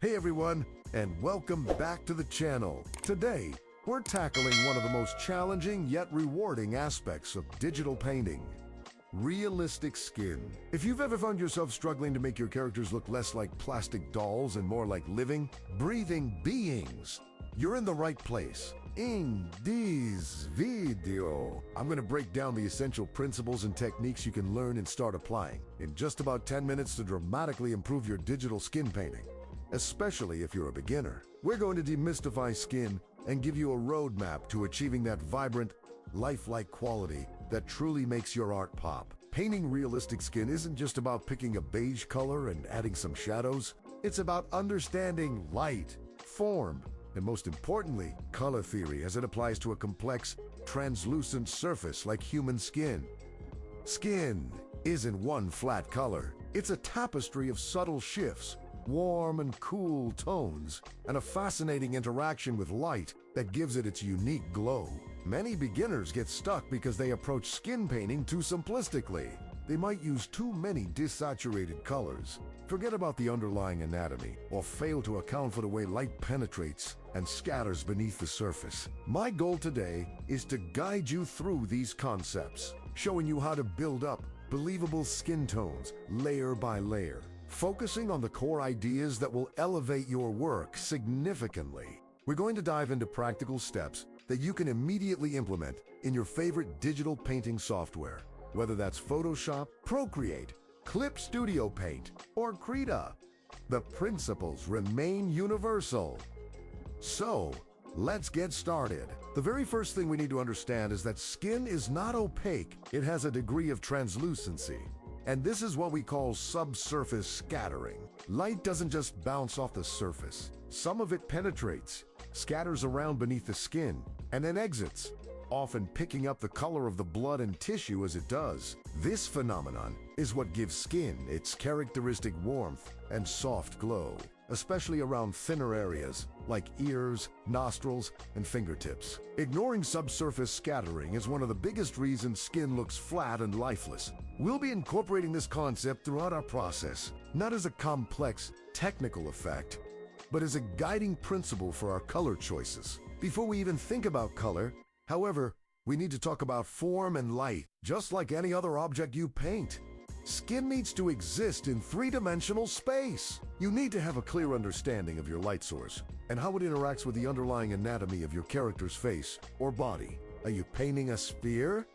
Hey everyone, and welcome back to the channel. Today, we're tackling one of the most challenging yet rewarding aspects of digital painting: realistic skin. If you've ever found yourself struggling to make your characters look less like plastic dolls and more like living, breathing beings, you're in the right place. In this video, I'm going to break down the essential principles and techniques you can learn and start applying in just about 10 minutes to dramatically improve your digital skin painting, especially if you're a beginner. We're going to demystify skin and give you a roadmap to achieving that vibrant, lifelike quality that truly makes your art pop. Painting realistic skin isn't just about picking a beige color and adding some shadows. It's about understanding light, form, and most importantly, color theory as it applies to a complex, translucent surface like human skin. Skin isn't one flat color. It's a tapestry of subtle shifts, warm and cool tones, and a fascinating interaction with light that gives it its unique glow. Many beginners get stuck because they approach skin painting too simplistically. They might use too many desaturated colors, forget about the underlying anatomy, or fail to account for the way light penetrates and scatters beneath the surface. My goal today is to guide you through these concepts, showing you how to build up believable skin tones layer by layer, focusing on the core ideas that will elevate your work significantly. We're going to dive into practical steps that you can immediately implement in your favorite digital painting software, whether that's Photoshop, Procreate, Clip Studio Paint, or Krita. The principles remain universal. So, let's get started. The very first thing we need to understand is that skin is not opaque. It has a degree of translucency. And this is what we call subsurface scattering. Light doesn't just bounce off the surface. Some of it penetrates, scatters around beneath the skin, and then exits, often picking up the color of the blood and tissue as it does. This phenomenon is what gives skin its characteristic warmth and soft glow, especially around thinner areas like ears, nostrils, and fingertips. Ignoring subsurface scattering is one of the biggest reasons skin looks flat and lifeless. We'll be incorporating this concept throughout our process, not as a complex, technical effect, but as a guiding principle for our color choices. Before we even think about color, however, we need to talk about form and light. Just like any other object you paint, skin needs to exist in three-dimensional space. You need to have a clear understanding of your light source and how it interacts with the underlying anatomy of your character's face or body. Are you painting a sphere,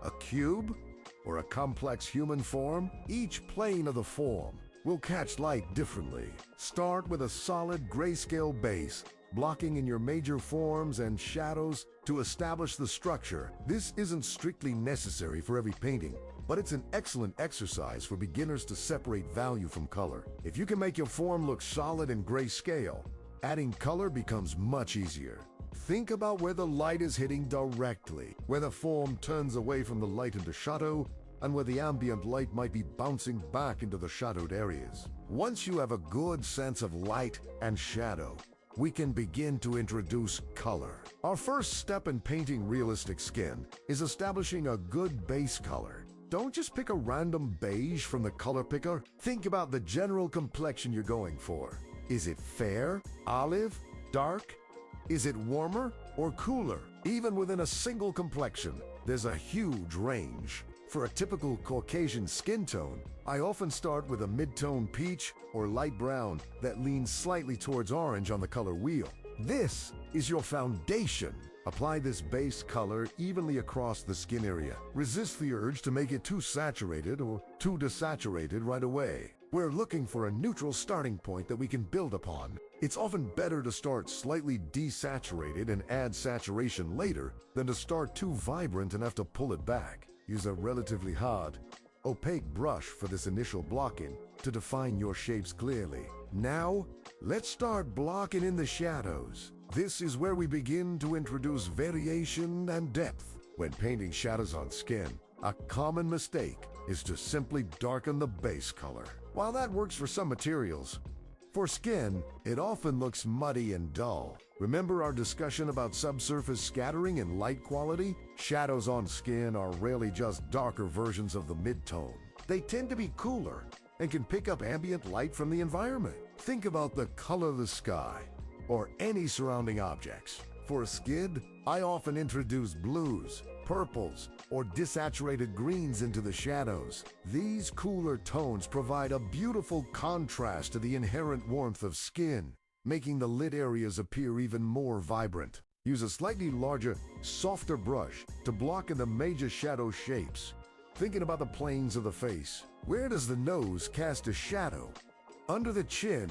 a cube, or a complex human form? Each plane of the form will catch light differently. Start with a solid grayscale base, blocking in your major forms and shadows to establish the structure. This isn't strictly necessary for every painting, but it's an excellent exercise for beginners to separate value from color. If you can make your form look solid and grayscale, adding color becomes much easier. Think about where the light is hitting directly, where the form turns away from the light into shadow, and where the ambient light might be bouncing back into the shadowed areas. Once you have a good sense of light and shadow, we can begin to introduce color. Our first step in painting realistic skin is establishing a good base color. Don't just pick a random beige from the color picker. Think about the general complexion you're going for. Is it fair, olive, dark? Is it warmer or cooler? Even within a single complexion, there's a huge range. For a typical Caucasian skin tone, I often start with a mid-tone peach or light brown that leans slightly towards orange on the color wheel. This is your foundation. Apply this base color evenly across the skin area. Resist the urge to make it too saturated or too desaturated right away. We're looking for a neutral starting point that we can build upon. It's often better to start slightly desaturated and add saturation later than to start too vibrant and have to pull it back. Use a relatively hard, opaque brush for this initial blocking to define your shapes clearly. Now, let's start blocking in the shadows. This is where we begin to introduce variation and depth. When painting shadows on skin, a common mistake is to simply darken the base color. While that works for some materials, for skin, it often looks muddy and dull. Remember our discussion about subsurface scattering and light quality? Shadows on skin are rarely just darker versions of the mid-tone. They tend to be cooler and can pick up ambient light from the environment. Think about the color of the sky or any surrounding objects. For a skid, I often introduce blues, purples, or desaturated greens into the shadows. These cooler tones provide a beautiful contrast to the inherent warmth of skin, making the lit areas appear even more vibrant. Use a slightly larger, softer brush to block in the major shadow shapes. Thinking about the planes of the face, where does the nose cast a shadow? Under the chin,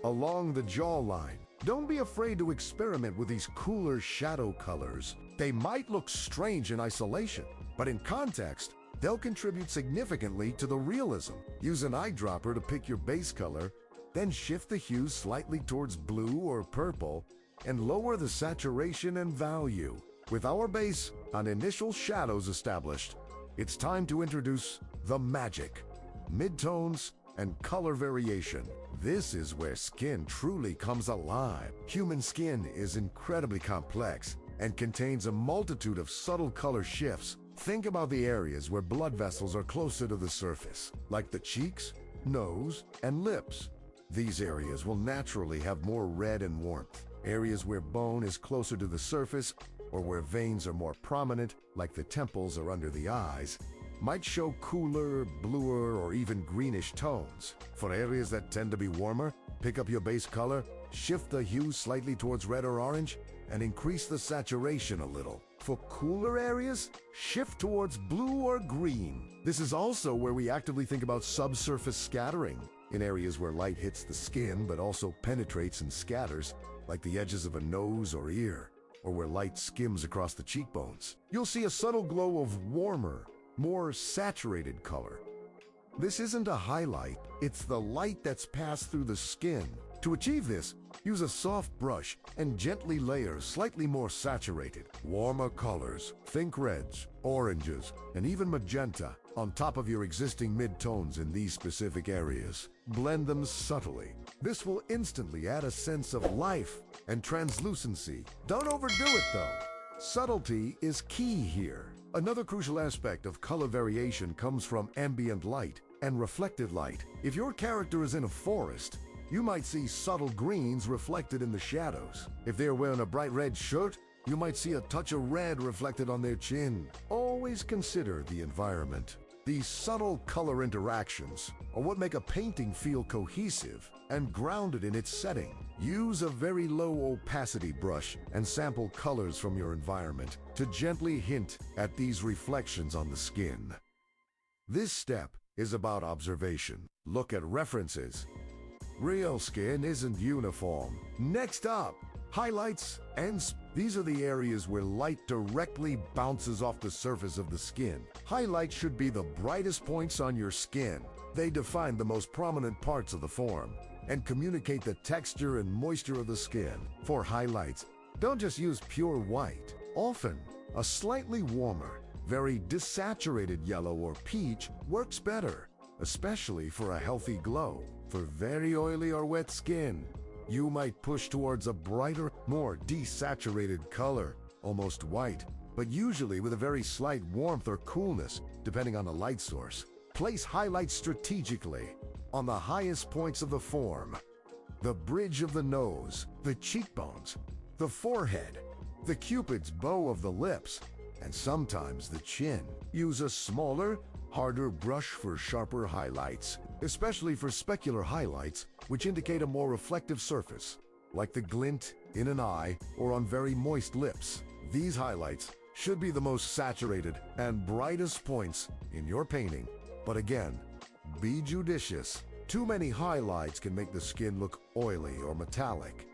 along the jawline. Don't be afraid to experiment with these cooler shadow colors. They might look strange in isolation, but in context, they'll contribute significantly to the realism. Use an eyedropper to pick your base color, then shift the hues slightly towards blue or purple, and lower the saturation and value. With our base and initial shadows established, it's time to introduce the magic, midtones, and color variation. This is where skin truly comes alive. Human skin is incredibly complex and contains a multitude of subtle color shifts. Think about the areas where blood vessels are closer to the surface, like the cheeks, nose, and lips. These areas will naturally have more red and warmth. Areas where bone is closer to the surface or where veins are more prominent, like the temples or under the eyes, might show cooler, bluer, or even greenish tones. For areas that tend to be warmer, pick up your base color, shift the hue slightly towards red or orange, and increase the saturation a little. For cooler areas, shift towards blue or green. This is also where we actively think about subsurface scattering, in areas where light hits the skin but also penetrates and scatters, like the edges of a nose or ear, or where light skims across the cheekbones. You'll see a subtle glow of warmer, more saturated color. This isn't a highlight, it's the light that's passed through the skin. To achieve this, use a soft brush and gently layer slightly more saturated, warmer colors. Think reds, oranges, and even magenta on top of your existing midtones in these specific areas. Blend them subtly. This will instantly add a sense of life and translucency. Don't overdo it though. Subtlety is key here. Another crucial aspect of color variation comes from ambient light and reflected light. If your character is in a forest, you might see subtle greens reflected in the shadows. If they're wearing a bright red shirt, you might see a touch of red reflected on their chin. Always consider the environment. These subtle color interactions are what make a painting feel cohesive and grounded in its setting. Use a very low opacity brush and sample colors from your environment to gently hint at these reflections on the skin. This step is about observation. Look at references. Real skin isn't uniform. Next up, highlights and these are the areas where light directly bounces off the surface of the skin. Highlights should be the brightest points on your skin. They define the most prominent parts of the form and communicate the texture and moisture of the skin. For highlights, don't just use pure white. Often, a slightly warmer, very desaturated yellow or peach works better, especially for a healthy glow. For very oily or wet skin, you might push towards a brighter, more desaturated color, almost white, but usually with a very slight warmth or coolness, depending on the light source. Place highlights strategically on the highest points of the form, the bridge of the nose, the cheekbones, the forehead, the cupid's bow of the lips, and sometimes the chin. Use a smaller, harder brush for sharper highlights, especially for specular highlights, which indicate a more reflective surface, like the glint in an eye or on very moist lips. These highlights should be the most saturated and brightest points in your painting, but again, be judicious. Too many highlights can make the skin look oily or metallic.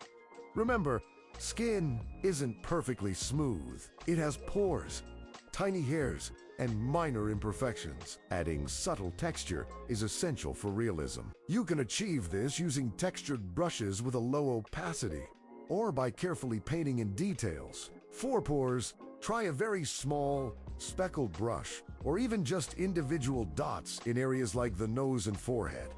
Remember, skin isn't perfectly smooth. It has pores, tiny hairs, and minor imperfections. Adding subtle texture is essential for realism. You can achieve this using textured brushes with a low opacity, or by carefully painting in details. For pores, try a very small, speckled brush, or even just individual dots in areas like the nose and forehead.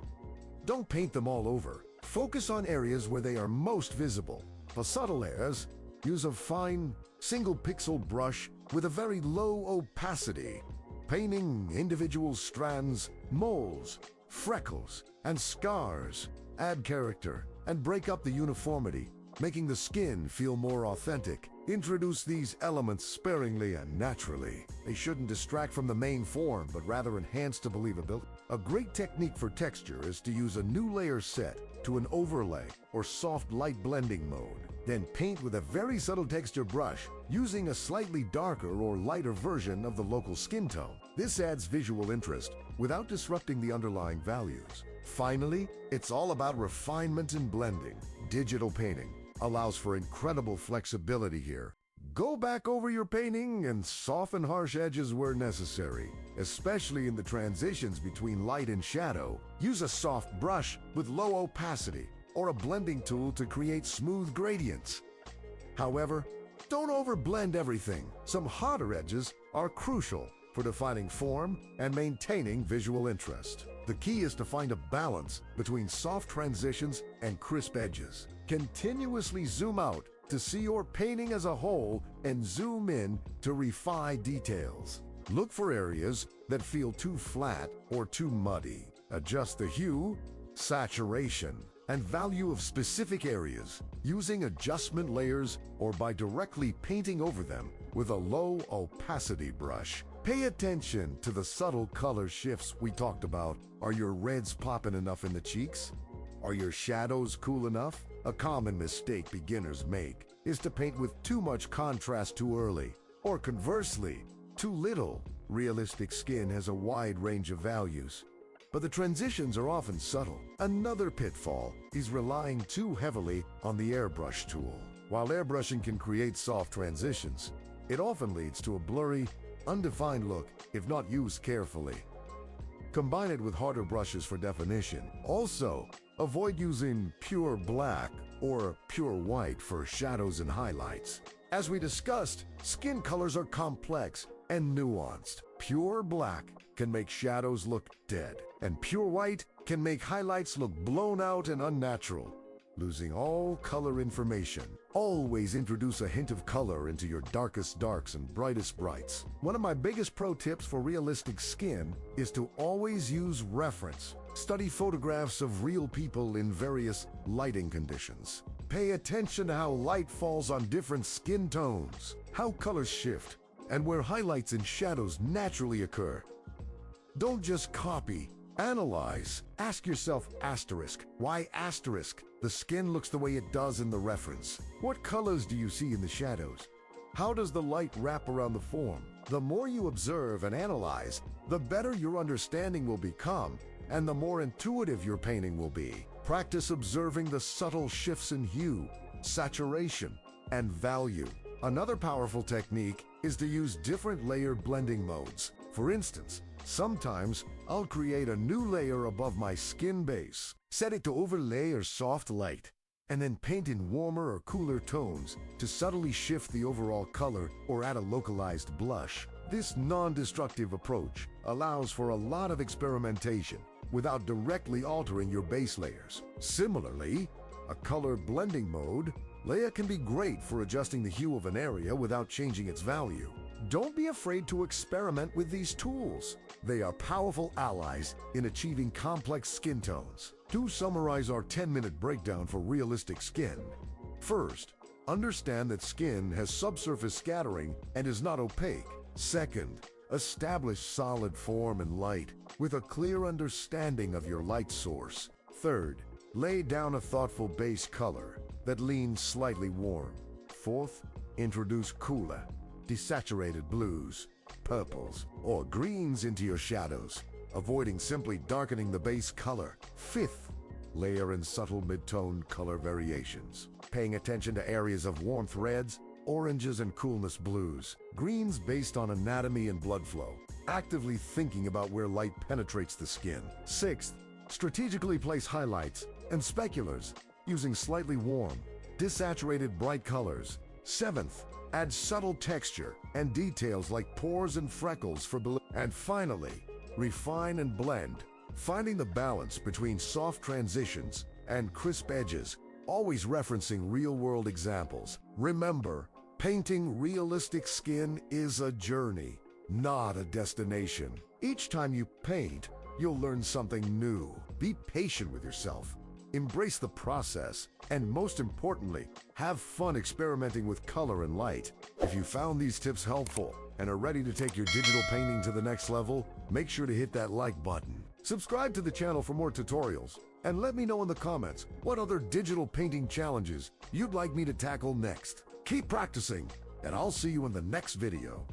Don't paint them all over. Focus on areas where they are most visible. For subtle areas, use a fine, single-pixel brush with a very low opacity, painting individual strands, moles, freckles, and scars add character, and break up the uniformity, making the skin feel more authentic. Introduce these elements sparingly and naturally. They shouldn't distract from the main form, but rather enhance the believability. A great technique for texture is to use a new layer set to an overlay or soft light blending mode. Then paint with a very subtle texture brush, using a slightly darker or lighter version of the local skin tone. This adds visual interest without disrupting the underlying values. Finally, it's all about refinement and blending. Digital painting allows for incredible flexibility here. Go back over your painting and soften harsh edges where necessary, especially in the transitions between light and shadow. Use a soft brush with low opacity or a blending tool to create smooth gradients. However, don't overblend everything. Some harder edges are crucial for defining form and maintaining visual interest. The key is to find a balance between soft transitions and crisp edges. Continuously zoom out to see your painting as a whole and zoom in to refine details. Look for areas that feel too flat or too muddy. Adjust the hue, saturation, and value of specific areas using adjustment layers or by directly painting over them with a low opacity brush. Pay attention to the subtle color shifts we talked about. Are your reds popping enough in the cheeks? Are your shadows cool enough? A common mistake beginners make is to paint with too much contrast too early, or conversely, too little. Realistic skin has a wide range of values, but the transitions are often subtle. Another pitfall is relying too heavily on the airbrush tool. While airbrushing can create soft transitions, it often leads to a blurry, undefined look if not used carefully. Combine it with harder brushes for definition. Also, avoid using pure black or pure white for shadows and highlights. As we discussed, skin colors are complex and nuanced. Pure black can make shadows look dead, and pure white can make highlights look blown out and unnatural. Losing all color information. Always introduce a hint of color into your darkest darks and brightest brights. One of my biggest pro tips for realistic skin is to always use reference. Study photographs of real people in various lighting conditions. Pay attention to how light falls on different skin tones, how colors shift, and where highlights and shadows naturally occur. Don't just copy. Analyze. Ask yourself asterisk. Why asterisk? The skin looks the way it does in the reference. What colors do you see in the shadows? How does the light wrap around the form? The more you observe and analyze, the better your understanding will become, and the more intuitive your painting will be. Practice observing the subtle shifts in hue, saturation, and value. Another powerful technique is to use different layer blending modes. For instance, sometimes I'll create a new layer above my skin base, set it to overlay or soft light, and then paint in warmer or cooler tones to subtly shift the overall color or add a localized blush. This non-destructive approach allows for a lot of experimentation without directly altering your base layers. Similarly, a color blending mode layer can be great for adjusting the hue of an area without changing its value. Don't be afraid to experiment with these tools. They are powerful allies in achieving complex skin tones. To summarize our 10-minute breakdown for realistic skin. First, understand that skin has subsurface scattering and is not opaque. Second, establish solid form and light with a clear understanding of your light source. Third, lay down a thoughtful base color that leans slightly warm. Fourth, introduce cooler, desaturated blues, purples, or greens into your shadows, avoiding simply darkening the base color. Fifth, layer in subtle mid-tone color variations, paying attention to areas of warmth reds, oranges and coolness blues, greens based on anatomy and blood flow, actively thinking about where light penetrates the skin. Sixth, strategically place highlights and speculars using slightly warm, desaturated bright colors. Seventh, add subtle texture and details like pores and freckles for below. And finally, refine and blend, finding the balance between soft transitions and crisp edges, always referencing real-world examples. Remember, painting realistic skin is a journey, not a destination. Each time you paint, you'll learn something new. Be patient with yourself embrace the process, and most importantly, have fun experimenting with color and light. If you found these tips helpful and are ready to take your digital painting to the next level, make sure to hit that like button. Subscribe to the channel for more tutorials, and let me know in the comments what other digital painting challenges you'd like me to tackle next. Keep practicing, and I'll see you in the next video.